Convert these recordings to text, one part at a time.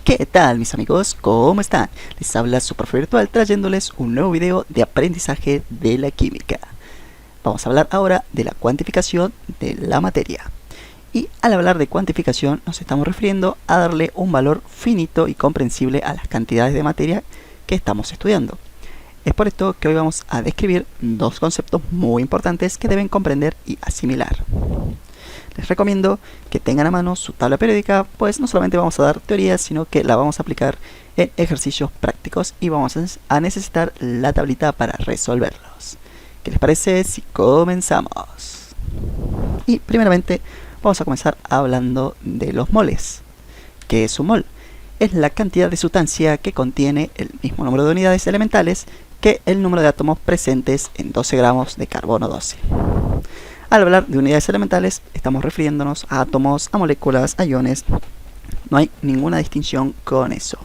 ¿Qué tal, mis amigos? ¿Cómo están? Les habla su profe virtual trayéndoles un nuevo video de aprendizaje de la química. Vamos a hablar ahora de la cuantificación de la materia. Y al hablar de cuantificación nos estamos refiriendo a darle un valor finito y comprensible a las cantidades de materia que estamos estudiando. Es por esto que hoy vamos a describir dos conceptos muy importantes que deben comprender y asimilar. Les recomiendo que tengan a mano su tabla periódica, pues no solamente vamos a dar teoría, sino que la vamos a aplicar en ejercicios prácticos y vamos a necesitar la tablita para resolverlos. ¿Qué les parece si comenzamos? Y primeramente vamos a comenzar hablando de los moles. ¿Qué es un mol? Es la cantidad de sustancia que contiene el mismo número de unidades elementales que el número de átomos presentes en 12 gramos de carbono 12. Al hablar de unidades elementales, estamos refiriéndonos a átomos, a moléculas, a iones. No hay ninguna distinción con eso.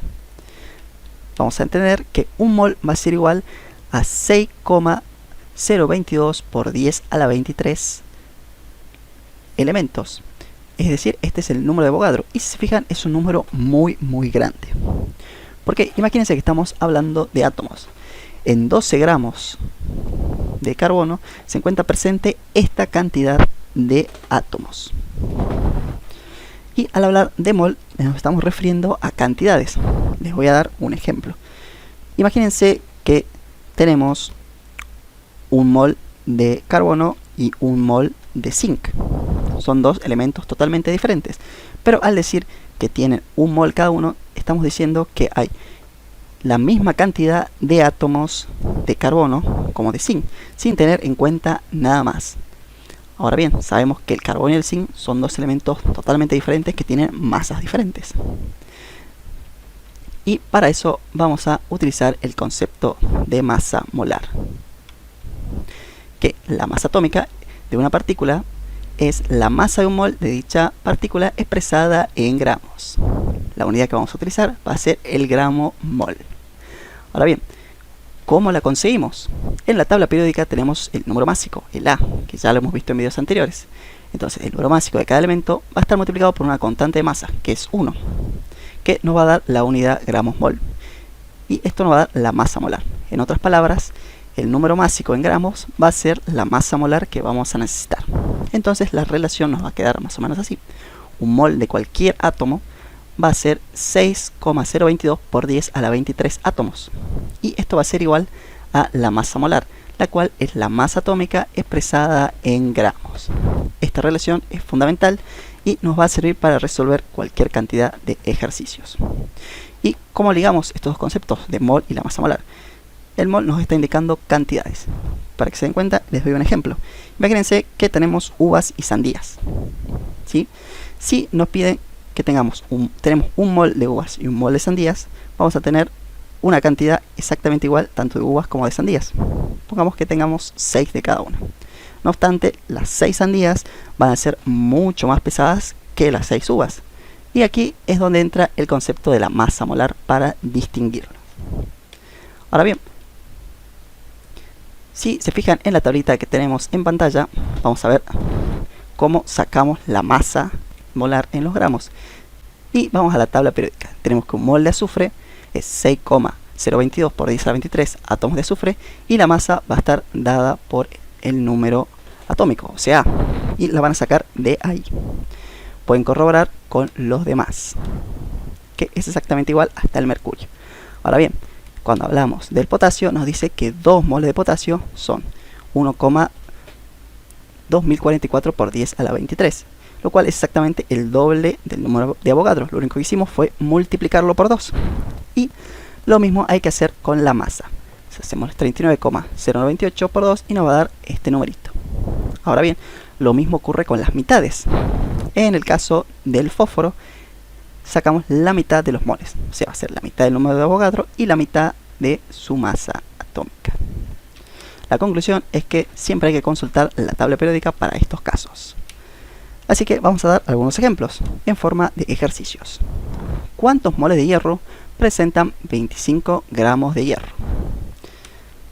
Vamos a entender que un mol va a ser igual a 6,022 por 10 a la 23 elementos. Es decir, este es el número de Avogadro. Y si se fijan, es un número muy grande. Porque imagínense que estamos hablando de átomos. En 12 gramos de carbono se encuentra presente esta cantidad de átomos. Y al hablar de mol nos estamos refiriendo a cantidades. Les voy a dar un ejemplo. Imagínense que tenemos un mol de carbono y un mol de zinc. Son dos elementos totalmente diferentes, pero al decir que tienen un mol cada uno, estamos diciendo que hay la misma cantidad de átomos de carbono como de zinc, sin tener en cuenta nada más. Ahora bien, sabemos que el carbono y el zinc son dos elementos totalmente diferentes que tienen masas diferentes. Y para eso vamos a utilizar el concepto de masa molar. Que la masa atómica de una partícula es la masa de un mol de dicha partícula expresada en gramos. La unidad que vamos a utilizar va a ser el gramo mol. Ahora bien, ¿cómo la conseguimos? En la tabla periódica tenemos el número másico, el A, que ya lo hemos visto en videos anteriores. Entonces, el número másico de cada elemento va a estar multiplicado por una constante de masa, que es 1, que nos va a dar la unidad gramos mol. Y esto nos va a dar la masa molar. En otras palabras, el número másico en gramos va a ser la masa molar que vamos a necesitar. Entonces, la relación nos va a quedar más o menos así. Un mol de cualquier átomo va a ser 6,022 por 10 a la 23 átomos. Y esto va a ser igual a la masa molar, la cual es la masa atómica expresada en gramos. Esta relación es fundamental y nos va a servir para resolver cualquier cantidad de ejercicios. ¿Y cómo ligamos estos dos conceptos de mol y la masa molar? El mol nos está indicando cantidades. Para que se den cuenta, les doy un ejemplo. Imagínense que tenemos uvas y sandías. ¿Sí? Si nos piden que tenemos un mol de uvas y un mol de sandías, vamos a tener una cantidad exactamente igual tanto de uvas como de sandías. Pongamos que tengamos 6 de cada una. No obstante, las 6 sandías van a ser mucho más pesadas que las 6 uvas. Y aquí es donde entra el concepto de la masa molar para distinguirlo. Ahora bien, si se fijan en la tablita que tenemos en pantalla, vamos a ver cómo sacamos la masa molar en los gramos. Y vamos a la tabla periódica. Tenemos que un mol de azufre es 6,022 por 10 a la 23 átomos de azufre y la masa va a estar dada por el número atómico, o sea, y la van a sacar de ahí. Pueden corroborar con los demás, que es exactamente igual hasta el mercurio. Ahora bien, cuando hablamos del potasio nos dice que 2 moles de potasio son 1,2044 por 10 a la 23, lo cual es exactamente el doble del número de Avogadro. Lo único que hicimos fue multiplicarlo por 2. Y lo mismo hay que hacer con la masa. Hacemos 39,098 por 2 y nos va a dar este numerito. Ahora bien, lo mismo ocurre con las mitades. En el caso del fósforo, sacamos la mitad de los moles. O sea, va a ser la mitad del número de Avogadro y la mitad de su masa atómica. La conclusión es que siempre hay que consultar la tabla periódica para estos casos. Así que vamos a dar algunos ejemplos en forma de ejercicios. ¿Cuántos moles de hierro presentan 25 gramos de hierro?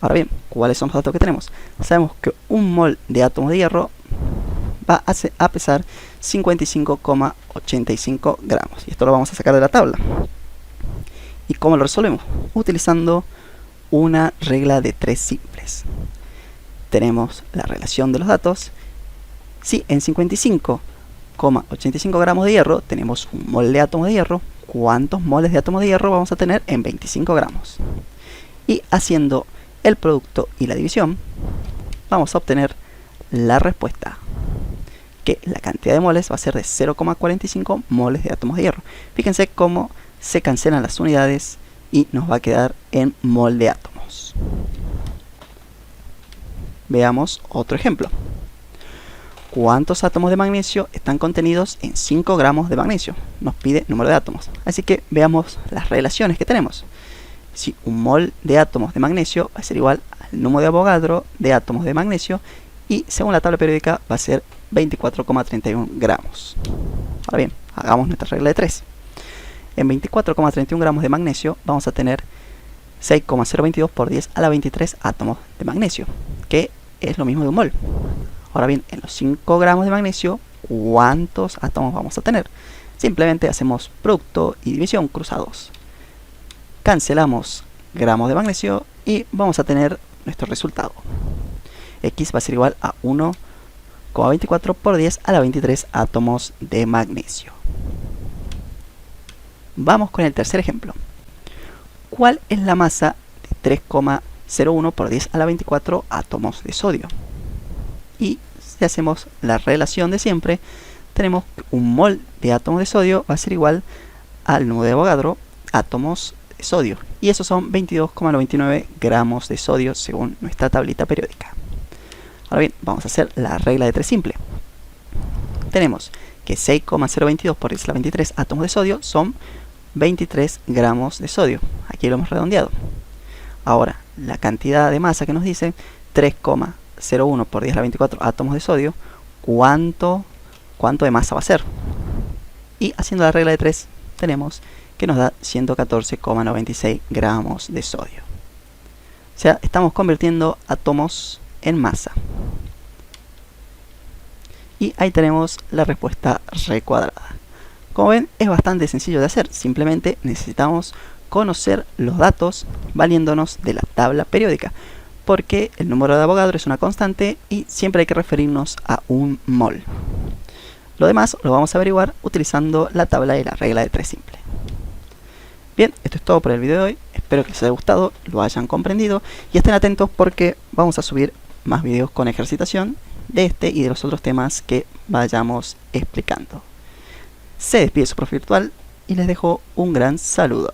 Ahora bien, ¿cuáles son los datos que tenemos? Sabemos que un mol de átomos de hierro va a pesar 55,85 gramos. Y esto lo vamos a sacar de la tabla. ¿Y cómo lo resolvemos? Utilizando una regla de 3 simples. Tenemos la relación de los datos. Si en 55,85 gramos de hierro tenemos un mol de átomo de hierro, ¿cuántos moles de átomo de hierro vamos a tener en 25 gramos? Y haciendo el producto y la división, vamos a obtener la respuesta, que la cantidad de moles va a ser de 0,45 moles de átomos de hierro. Fíjense cómo se cancelan las unidades y nos va a quedar en mol de átomos. Veamos otro ejemplo. ¿Cuántos átomos de magnesio están contenidos en 5 gramos de magnesio? Nos pide número de átomos. Así que veamos las relaciones que tenemos. Si un mol de átomos de magnesio va a ser igual al número de Avogadro de átomos de magnesio, y según la tabla periódica va a ser 24,31 gramos. Ahora bien, hagamos nuestra regla de 3. En 24,31 gramos de magnesio vamos a tener 6,022 por 10 a la 23 átomos de magnesio, que es lo mismo de un mol. Ahora bien, en los 5 gramos de magnesio, ¿cuántos átomos vamos a tener? Simplemente hacemos producto y división cruzados. Cancelamos gramos de magnesio y vamos a tener nuestro resultado. X va a ser igual a 1,24 por 10 a la 23 átomos de magnesio. Vamos con el tercer ejemplo. ¿Cuál es la masa de 3,01 por 10 a la 24 átomos de sodio? Y si hacemos la relación de siempre, tenemos que un mol de átomos de sodio va a ser igual al número de Avogadro átomos de sodio. Y esos son 22,99 gramos de sodio según nuestra tablita periódica. Ahora bien, vamos a hacer la regla de 3 simple. Tenemos que 6,022 por 10 a la 23 átomos de sodio son 23 gramos de sodio. Aquí lo hemos redondeado. Ahora, la cantidad de masa que nos dice 3,01 por 10 a la 24 átomos de sodio, ¿cuánto de masa va a ser? Y haciendo la regla de 3, tenemos que nos da 114,96 gramos de sodio. O sea, estamos convirtiendo átomos en masa. Y ahí tenemos la respuesta recuadrada. Como ven, es bastante sencillo de hacer. Simplemente necesitamos conocer los datos valiéndonos de la tabla periódica, porque el número de Avogadro es una constante y siempre hay que referirnos a un mol. Lo demás lo vamos a averiguar utilizando la tabla y la regla de 3 simple. Bien, esto es todo por el video de hoy. Espero que les haya gustado, lo hayan comprendido y estén atentos porque vamos a subir más videos con ejercitación de este y de los otros temas que vayamos explicando. Se despide su profe virtual y les dejo un gran saludo.